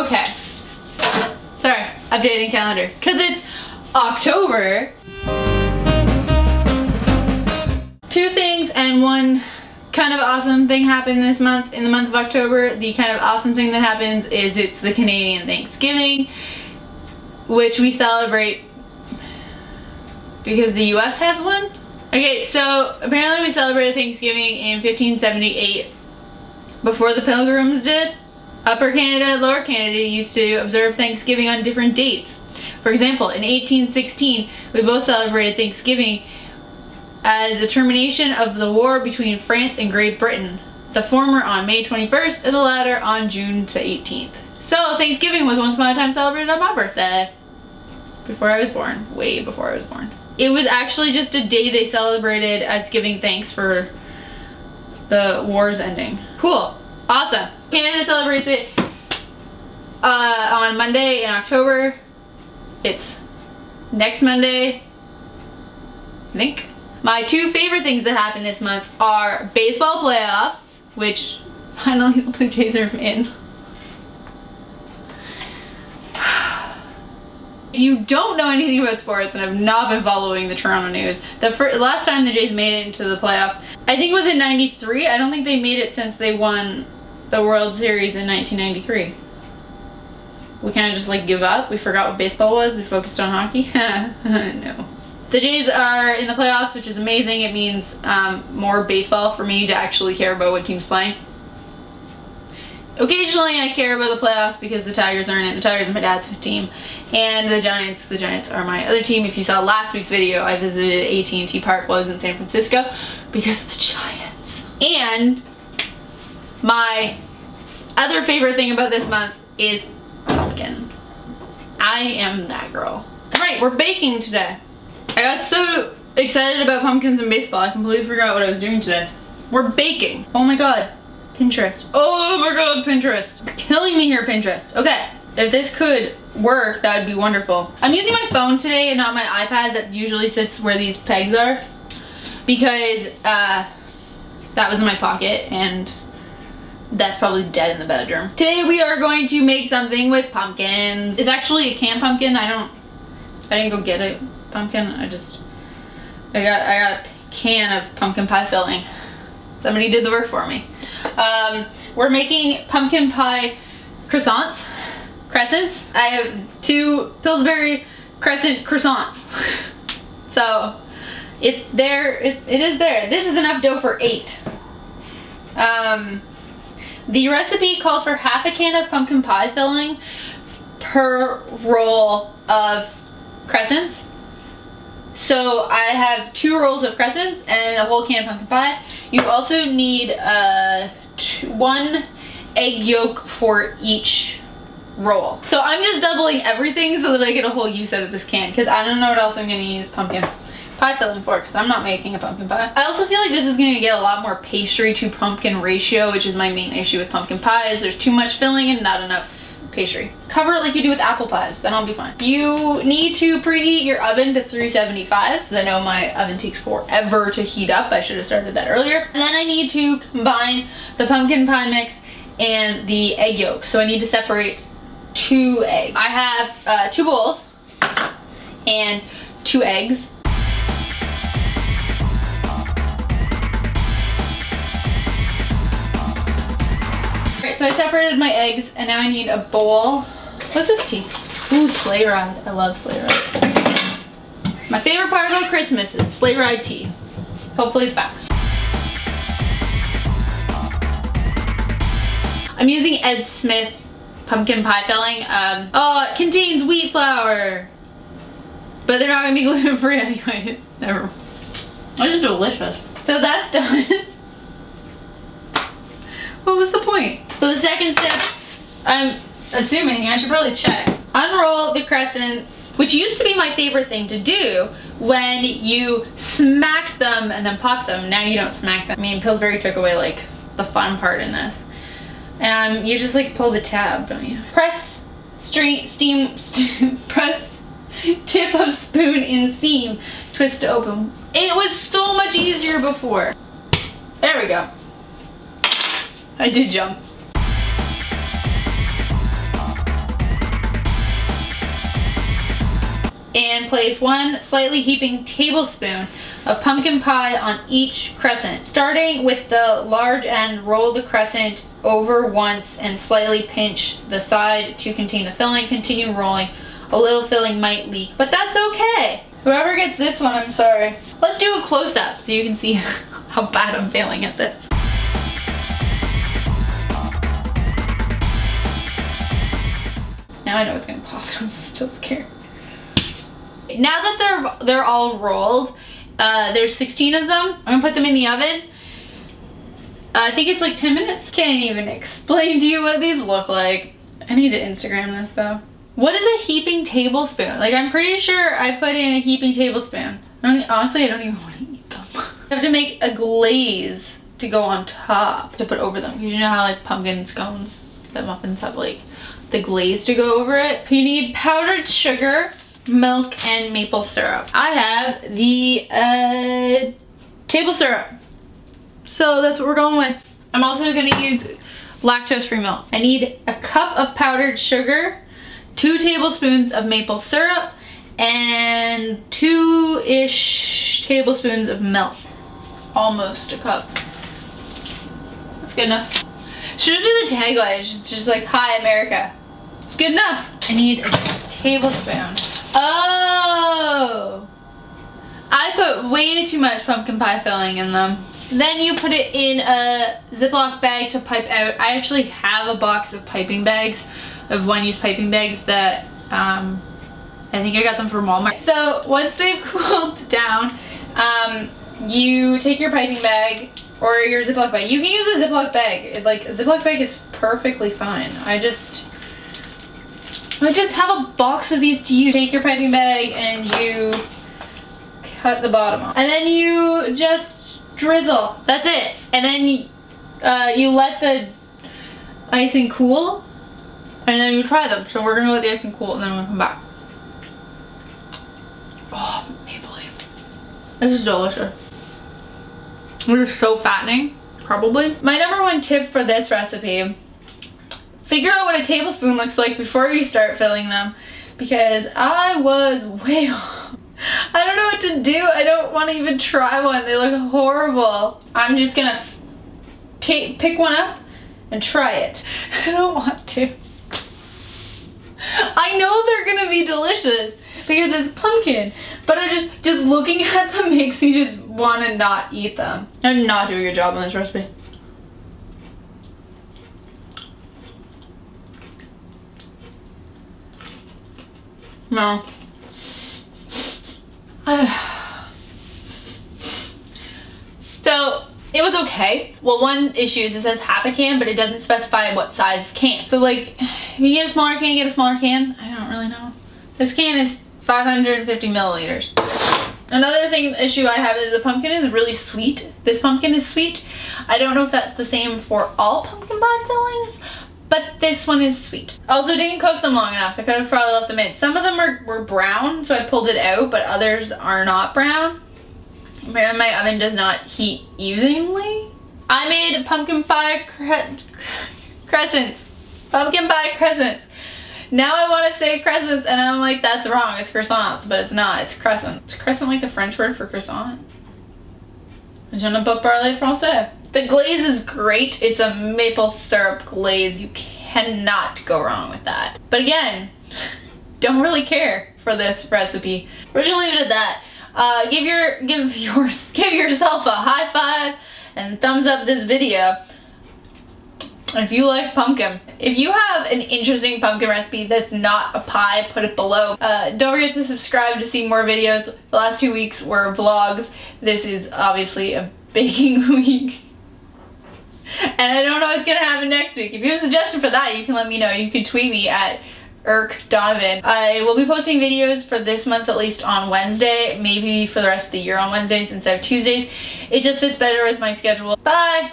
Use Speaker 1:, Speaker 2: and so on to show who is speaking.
Speaker 1: Okay. Sorry, updating calendar. Because it's October. 2 things and one kind of awesome thing happened this month. In the month of October, the kind of awesome thing that happens is it's the Canadian Thanksgiving, which we celebrate because the US has one. Okay, so apparently we celebrated Thanksgiving in 1578 before the Pilgrims did. Upper Canada, Lower Canada used to observe Thanksgiving on different dates. For example, in 1816, we both celebrated Thanksgiving as a termination of the war between France and Great Britain, the former on May 21st and the latter on June 18th. So Thanksgiving was once upon a time celebrated on my birthday. Before I was born, way before I was born. It was actually just a day they celebrated as giving thanks for the wars ending. Cool, awesome. Canada celebrates it on Monday in October. It's next Monday, I think. My 2 favorite things that happened this month are baseball playoffs, which finally the Blue Jays are in. If you don't know anything about sports and have not been following the Toronto news, the last time the Jays made it into the playoffs, I think it was in '93. I don't think they made it since they won the World Series in 1993. We kind of just like give up. We forgot what baseball was. We focused on hockey. No. The Jays are in the playoffs, which is amazing. It means more baseball for me to actually care about what team's playing. Occasionally I care about the playoffs because the Tigers are in it. The Tigers are my dad's team. And the Giants are my other team. If you saw last week's video, I visited AT&T Park while I was in San Francisco because of the Giants. And my other favorite thing about this month is pumpkin. I am that girl. Right, we're baking today. I got so excited about pumpkins and baseball, I completely forgot what I was doing today. We're baking. Oh my god. Pinterest. Oh my god, Pinterest. You're killing me here, Pinterest. Okay, if this could work, that would be wonderful. I'm using my phone today and not my iPad that usually sits where these pegs are because that was in my pocket and that's probably dead in the bedroom. Today we are going to make something with pumpkins. It's actually a canned pumpkin. I didn't go get a pumpkin. I got a can of pumpkin pie filling. Somebody did the work for me. We're making pumpkin pie crescents. I have 2 Pillsbury crescent croissants. So it's there, it is there. This is enough dough for 8. The recipe calls for half a can of pumpkin pie filling per roll of crescents. So I have 2 rolls of crescents and a whole can of pumpkin pie. You also need 1 egg yolk for each roll. So I'm just doubling everything so that I get a whole use out of this can because I don't know what else I'm going to use pumpkin pie filling for because I'm not making a pumpkin pie. I also feel like this is going to get a lot more pastry to pumpkin ratio, which is my main issue with pumpkin pies. There's too much filling and not enough pastry. Cover it like you do with apple pies, then I'll be fine. You need to preheat your oven to 375. I know my oven takes forever to heat up. I should have started that earlier. And then I need to combine the pumpkin pie mix and the egg yolk. So I need to separate 2 eggs. I have 2 bowls and 2 eggs. So I separated my eggs and now I need a bowl. What's this tea? Ooh, sleigh ride. I love sleigh ride. My favorite part about Christmas is sleigh ride tea. Hopefully it's back. I'm using Ed Smith pumpkin pie filling. It contains wheat flour. But they're not gonna be gluten free anyways. Never. It's just delicious. So that's done. What was the point? So the second step, I'm assuming, I should probably check. Unroll the crescents, which used to be my favorite thing to do when you smacked them and then popped them. Now you don't smack them. I mean, Pillsbury took away like the fun part in this. You just like pull the tab, don't you? Press press tip of spoon in seam, twist to open. It was so much easier before. There we go. and place 1 slightly heaping tablespoon of pumpkin pie on each crescent. Starting with the large end, roll the crescent over once and slightly pinch the side to contain the filling. Continue rolling. A little filling might leak, but that's okay. Whoever gets this one, I'm sorry. Let's do a close-up so you can see how bad I'm failing at this. Now I know it's gonna pop, but I'm still scared. Now that they're all rolled, there's 16 of them. I'm gonna put them in the oven. I think it's like 10 minutes. Can't even explain to you what these look like. I need to Instagram this though. What is a heaping tablespoon? Like, I'm pretty sure I put in a heaping tablespoon. Honestly, I don't even want to eat them. I have to make a glaze to go on top to put over them. Because you know how like pumpkin scones, the muffins have like the glaze to go over it. You need powdered sugar, milk, and maple syrup. I have the table syrup. So that's what we're going with. I'm also gonna use lactose-free milk. I need a cup of powdered sugar, 2 tablespoons of maple syrup, and 2-ish tablespoons of milk. Almost a cup. That's good enough. Should do the tagline, it's just like, hi America. It's good enough. I need a tablespoon. Oh! I put way too much pumpkin pie filling in them. Then you put it in a Ziploc bag to pipe out. I actually have a box of piping bags, of one-use piping bags that I think I got them from Walmart. So once they've cooled down, you take your piping bag or your Ziploc bag. You can use a Ziploc bag. Like, a Ziploc bag is perfectly fine. I just have a box of these to use. Take your piping bag and you cut the bottom off. And then you just drizzle. That's it. And then you let the icing cool. And then you try them. So we're gonna let the icing cool and then we'll come back. Oh, maple leaf. This is delicious. This is so fattening, probably. My #1 tip for this recipe, figure out what a tablespoon looks like before you start filling them, because I was way off. I don't know what to do. I don't want to even try one. They look horrible. I'm just gonna pick one up and try it. I don't want to. I know they're gonna be delicious because it's pumpkin, but I just looking at them makes me just want to not eat them. I'm not doing a good job on this recipe. No. So it was okay. Well, one issue is it says half a can, but it doesn't specify what size of can. So like, if you get a smaller can, get a smaller can. I don't really know. This can is 550 milliliters. Another issue I have is the pumpkin is really sweet. This pumpkin is sweet. I don't know if that's the same for all pumpkin pie fillings, but this one is sweet. Also didn't cook them long enough. I could have probably left them in. Some of them were brown, so I pulled it out, but others are not brown. Apparently my oven does not heat evenly. I made pumpkin pie crescents. Pumpkin pie crescents. Now I want to say crescents and I'm like, that's wrong. It's croissants, but it's not. It's crescent. Is crescent like the French word for croissant? Je ne peux parler français. The glaze is great. It's a maple syrup glaze. You cannot go wrong with that. But again, don't really care for this recipe. We're just gonna leave it at that. Give yourself a high five and thumbs up this video if you like pumpkin. If you have an interesting pumpkin recipe that's not a pie, put it below. Don't forget to subscribe to see more videos. The last 2 weeks were vlogs. This is obviously a baking week. And I don't know what's gonna happen next week. If you have a suggestion for that, you can let me know. You can tweet me at Donovan. I will be posting videos for this month at least on Wednesday, maybe for the rest of the year on Wednesdays instead of Tuesdays. It just fits better with my schedule. Bye!